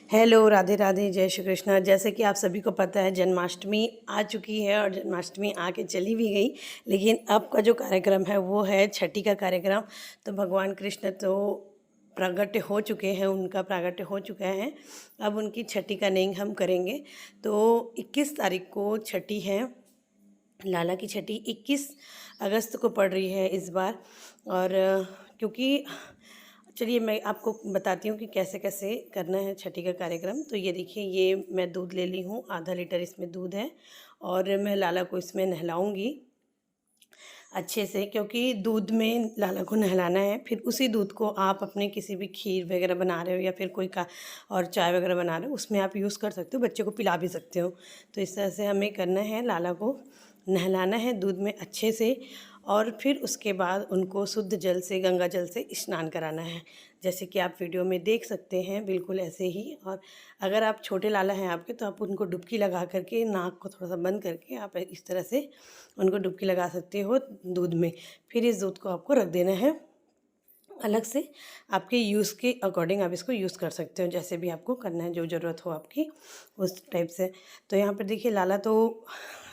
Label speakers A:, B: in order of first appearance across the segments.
A: Hello, Radhe Radhe, जय श्री कृष्णा। जैसे कि आप सभी को पता है जन्माष्टमी आ चुकी है और जन्माष्टमी आके चली भी गई, लेकिन अब का जो कार्यक्रम है वो है छठी का कार्यक्रम। तो भगवान कृष्ण तो प्रागट्य हो चुके हैं, उनका प्रागट्य हो चुका है। अब उनकी छठी का नेंग हम करेंगे। तो 21 तारीख को छठी है, लाला की छठी 21 अगस्त को पड़ रही है इस बार। और क्योंकि चलिए मैं आपको बताती हूँ कि कैसे कैसे करना है छठी का कार्यक्रम। तो ये देखिए, ये मैं दूध ले ली हूँ, आधा लीटर इसमें दूध है और मैं लाला को इसमें नहलाऊंगी अच्छे से, क्योंकि दूध में लाला को नहलाना है। फिर उसी दूध को आप अपने किसी भी खीर वगैरह बना रहे हो या फिर कोई का और चाय वगैरह बना रहे हो उसमें आप यूज़ कर सकते हो, बच्चे को पिला भी सकते हो। तो इस तरह से हमें करना है, लाला को नहलाना है दूध में अच्छे से और फिर उसके बाद उनको शुद्ध जल से, गंगा जल से स्नान कराना है, जैसे कि आप वीडियो में देख सकते हैं बिल्कुल ऐसे ही। और अगर आप छोटे लाला हैं आपके तो आप उनको डुबकी लगा करके, नाक को थोड़ा सा बंद करके आप इस तरह से उनको डुबकी लगा सकते हो दूध में। फिर इस दूध को आपको रख देना है अलग से, आपके यूज़ के अकॉर्डिंग आप इसको यूज़ कर सकते हो, जैसे भी आपको करना है, जो ज़रूरत हो आपकी उस टाइप से। तो यहाँ पर देखिए लाला तो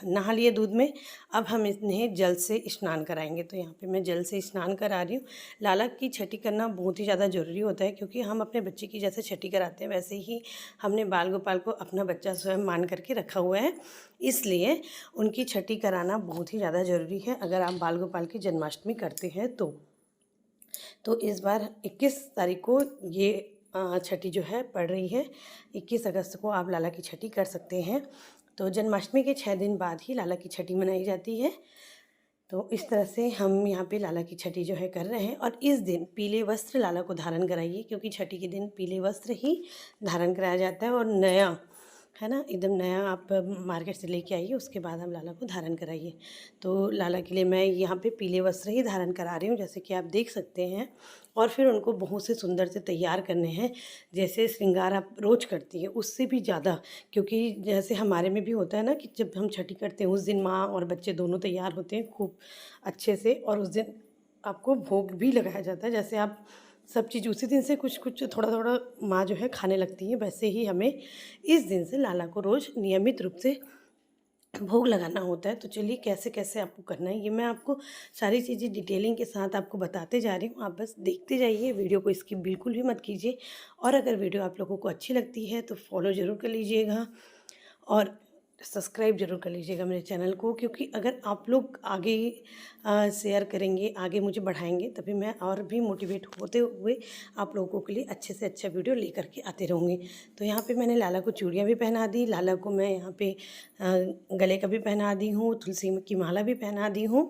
A: नहा लिए दूध में, अब हम इन्हें जल से स्नान कराएंगे। तो यहाँ पे मैं जल से स्नान करा रही हूँ। लाला की छठी करना बहुत ही ज़्यादा ज़रूरी होता है, क्योंकि हम अपने बच्चे की जैसे छठी कराते हैं वैसे ही हमने बाल गोपाल को अपना बच्चा स्वयं मान करके रखा हुआ है, इसलिए उनकी छठी कराना बहुत ही ज़्यादा ज़रूरी है अगर आप बाल गोपाल की जन्माष्टमी करते हैं तो इस बार 21 तारीख को ये छठी जो है पड़ रही है। 21 अगस्त को आप लाला की छठी कर सकते हैं। तो जन्माष्टमी के 6 दिन बाद ही लाला की छठी मनाई जाती है। तो इस तरह से हम यहाँ पे लाला की छठी जो है कर रहे हैं। और इस दिन पीले वस्त्र लाला को धारण कराइए, क्योंकि छठी के दिन पीले वस्त्र ही धारण कराया जाता है और नया, है ना, एकदम नया आप मार्केट से लेके आइए, उसके बाद हम लाला को धारण कराइए। तो लाला के लिए मैं यहाँ पे पीले वस्त्र ही धारण करा रही हूँ, जैसे कि आप देख सकते हैं। और फिर उनको बहुत से सुंदर से तैयार करने हैं, जैसे श्रृंगार आप रोज करती हैं उससे भी ज़्यादा, क्योंकि जैसे हमारे में भी होता है ना कि जब हम छठी करते हैं उस दिन माँ और बच्चे दोनों तैयार होते हैं खूब अच्छे से, और उस दिन आपको भोग भी लगाया जाता है। जैसे आप सब चीज़ उसी दिन से कुछ कुछ थोड़ा थोड़ा माँ जो है खाने लगती है, वैसे ही हमें इस दिन से लाला को रोज़ नियमित रूप से भोग लगाना होता है। तो चलिए कैसे कैसे आपको करना है, ये मैं आपको सारी चीज़ें डिटेलिंग के साथ आपको बताते जा रही हूँ। आप बस देखते जाइए, वीडियो को स्किप बिल्कुल भी मत कीजिए। और अगर वीडियो आप लोगों को अच्छी लगती है तो फॉलो ज़रूर कर लीजिएगा और सब्सक्राइब ज़रूर कर लीजिएगा मेरे चैनल को, क्योंकि अगर आप लोग आगे शेयर करेंगे, आगे मुझे बढ़ाएंगे, तभी मैं और भी मोटिवेट होते हुए आप लोगों के लिए अच्छे से अच्छा वीडियो लेकर के आते रहूँगी। तो यहाँ पे मैंने लाला को चूड़ियाँ भी पहना दी, लाला को मैं यहाँ पे गले का भी पहना दी हूँ, तुलसी की माला भी पहना दी हूँ,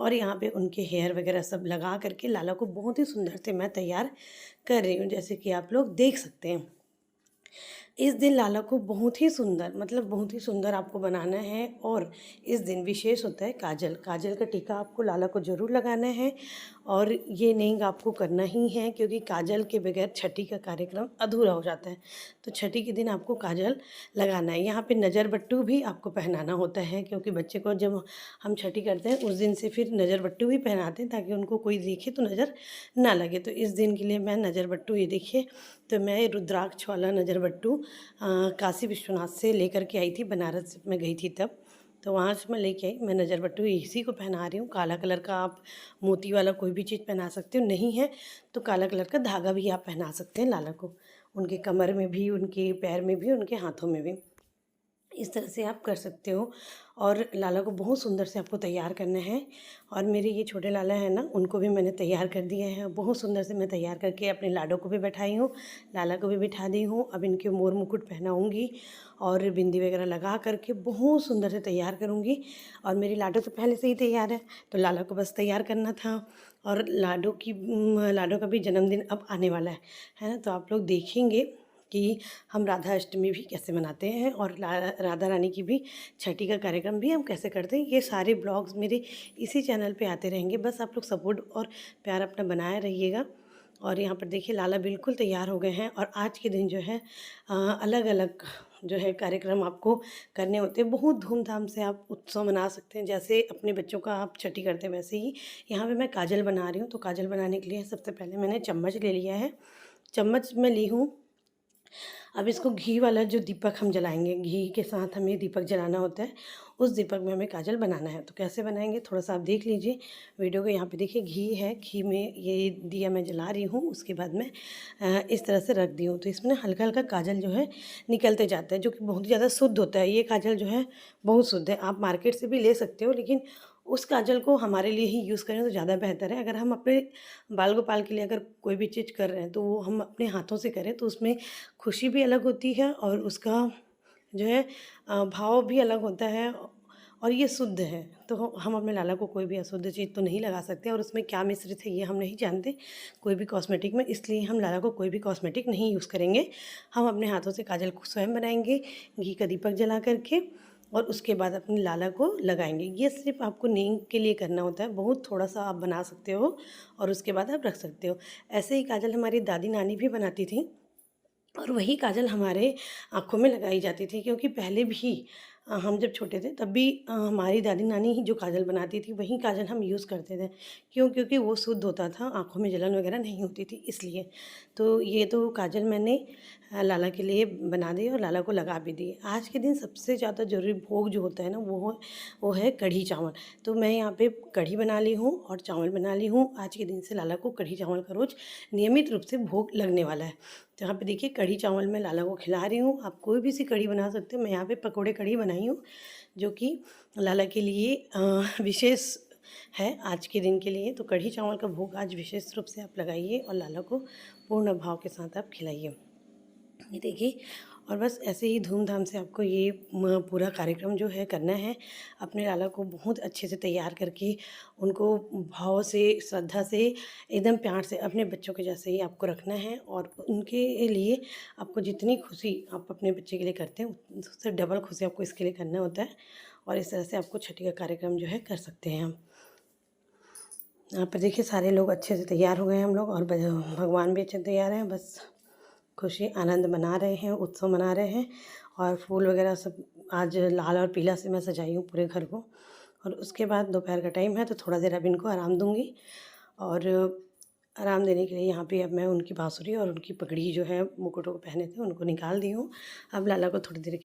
A: और यहाँ पे उनके हेयर वगैरह सब लगा करके लाला को बहुत ही सुंदर से मैं तैयार कर रही हूँ, जैसे कि आप लोग देख सकते हैं। इस दिन लाला को बहुत ही सुंदर, मतलब बहुत ही सुंदर आपको बनाना है। और इस दिन विशेष होता है काजल, काजल का टीका आपको लाला को ज़रूर लगाना है और ये नेंग आपको करना ही है, क्योंकि काजल के बगैर छठी का कार्यक्रम अधूरा हो जाता है। तो छठी के दिन आपको काजल लगाना है। यहाँ पे नज़र बट्टू भी आपको पहनाना होता है, क्योंकि बच्चे को जब हम छठी करते हैं उस दिन से फिर नज़र बट्टू भी पहनाते हैं, ताकि उनको कोई देखे तो नज़र ना लगे। तो इस दिन के लिए मैं नज़र बट्टू, ये देखिए, तो मैं रुद्राक्ष वाला नज़र बट्टू काशी विश्वनाथ से लेकर के आई थी, बनारस में गई थी तब, तो वहाँ से मैं लेके आई। मैं नज़र बट्टू इसी को पहना रही हूँ, काला कलर का। आप मोती वाला कोई भी चीज़ पहना सकते हो, नहीं है तो काला कलर का धागा भी आप पहना सकते हैं लाला को, उनके कमर में भी, उनके पैर में भी, उनके हाथों में भी, इस तरह से आप कर सकते हो। और लाला को बहुत सुंदर से आपको तैयार करना है। और मेरे ये छोटे लाला हैं ना, उनको भी मैंने तैयार कर दिया है, बहुत सुंदर से मैं तैयार करके अपने लाडो को भी बैठाई हूँ, लाला को भी बिठा दी हूँ। अब इनके मोर मुकुट पहनाऊँगी और बिंदी वगैरह लगा करके बहुत सुंदर से तैयार करूँगी। और मेरी लाडो तो पहले से ही तैयार है, तो लाला को बस तैयार करना था। और लाडो का भी जन्मदिन अब आने वाला है ना, तो आप लोग देखेंगे कि हम राधा अष्टमी भी कैसे मनाते हैं और राधा रानी की भी छठी का कार्यक्रम भी हम कैसे करते हैं। ये सारे ब्लॉग्स मेरे इसी चैनल पे आते रहेंगे, बस आप लोग सपोर्ट और प्यार अपना बनाए रहिएगा। और यहाँ पर देखिए लाला बिल्कुल तैयार हो गए हैं। और आज के दिन जो है अलग अलग जो है कार्यक्रम आपको करने होते हैं, बहुत धूमधाम से आप उत्सव मना सकते हैं, जैसे अपने बच्चों का आप छठी करते हैं वैसे ही। यहाँ पे मैं काजल बना रही हूँ, तो काजल बनाने के लिए सबसे पहले मैंने चम्मच ले लिया है, चम्मच में ली हूँ अब इसको घी वाला जो दीपक हम जलाएंगे, घी के साथ हमें दीपक जलाना होता है, उस दीपक में हमें काजल बनाना है। तो कैसे बनाएंगे थोड़ा सा आप देख लीजिए वीडियो को। यहाँ पे देखिए घी है, घी में ये दिया मैं जला रही हूँ। उसके बाद में इस तरह से रख दी हूँ, तो इसमें ना हल्का हल्का काजल जो है निकलते जाता है, जो कि बहुत ही ज़्यादा शुद्ध होता है। ये काजल जो है बहुत शुद्ध है, आप मार्केट से भी ले सकते हो, लेकिन उस काजल को हमारे लिए ही यूज़ करें तो ज़्यादा बेहतर है। अगर हम अपने बाल गोपाल के लिए अगर कोई भी चीज़ कर रहे हैं तो वो हम अपने हाथों से करें, तो उसमें खुशी भी अलग होती है और उसका जो है भाव भी अलग होता है, और ये शुद्ध है। तो हम अपने लाला को कोई भी अशुद्ध चीज़ तो नहीं लगा सकते, और उसमें क्या मिश्रित है ये हम नहीं जानते कोई भी कॉस्मेटिक में, इसलिए हम लाला को कोई भी कॉस्मेटिक नहीं यूज़ करेंगे। हम अपने हाथों से काजल को स्वयं बनाएंगे घी का दीपक जला करके, और उसके बाद अपने लाला को लगाएंगे। ये सिर्फ आपको नेम के लिए करना होता है, बहुत थोड़ा सा आप बना सकते हो और उसके बाद आप रख सकते हो। ऐसे ही काजल हमारी दादी नानी भी बनाती थी, और वही काजल हमारे आँखों में लगाई जाती थी, क्योंकि पहले भी हम जब छोटे थे तब भी हमारी दादी नानी ही जो काजल बनाती थी वही काजल हम यूज़ करते थे। क्यों? क्योंकि वो शुद्ध होता था, आँखों में जलन वगैरह नहीं होती थी इसलिए। तो ये तो काजल मैंने लाला के लिए बना दी और लाला को लगा भी दी। आज के दिन सबसे ज़्यादा ज़रूरी भोग जो होता है ना वो है कढ़ी चावल। तो मैं यहाँ पे कढ़ी बना ली हूँ और चावल बना ली हूँ। आज के दिन से लाला को कढ़ी चावल का रोज़ नियमित रूप से भोग लगने वाला है। तो यहाँ पे देखिए कढ़ी चावल मैं लाला को खिला रही हूँ। आप कोई भी सी कढ़ी बना सकते हो। मैं यहाँ पे पकोड़े कढ़ी बनाई हूँ, जो कि लाला के लिए विशेष है आज के दिन के लिए। तो कढ़ी चावल का भोग आज विशेष रूप से आप लगाइए और लाला को पूर्ण भाव के साथ आप खिलाइए। ये देखिए, और बस ऐसे ही धूमधाम से आपको ये पूरा कार्यक्रम जो है करना है। अपने लाला को बहुत अच्छे से तैयार करके उनको भाव से, श्रद्धा से, एकदम प्यार से अपने बच्चों के जैसे ही आपको रखना है, और उनके लिए आपको जितनी खुशी आप अपने बच्चे के लिए करते हैं उससे डबल खुशी आपको इसके लिए करना होता है। और इस तरह से आपको छठी का कार्यक्रम जो है कर सकते हैं हम। यहाँ पर देखिए सारे लोग अच्छे से तैयार हो गए हैं हम लोग, और भगवान भी अच्छे से तैयार हैं। बस खुशी आनंद मना रहे हैं, उत्सव मना रहे हैं, और फूल वगैरह सब आज लाल और पीला से मैं सजाई हूँ पूरे घर को। और उसके बाद दोपहर का टाइम है तो थोड़ा देर अब इनको आराम दूँगी, और आराम देने के लिए यहाँ पे अब मैं उनकी बाँसुरी और उनकी पगड़ी जो है मुकुटों को पहने थे उनको निकाल दी हूँ। अब लाला को थोड़ी देर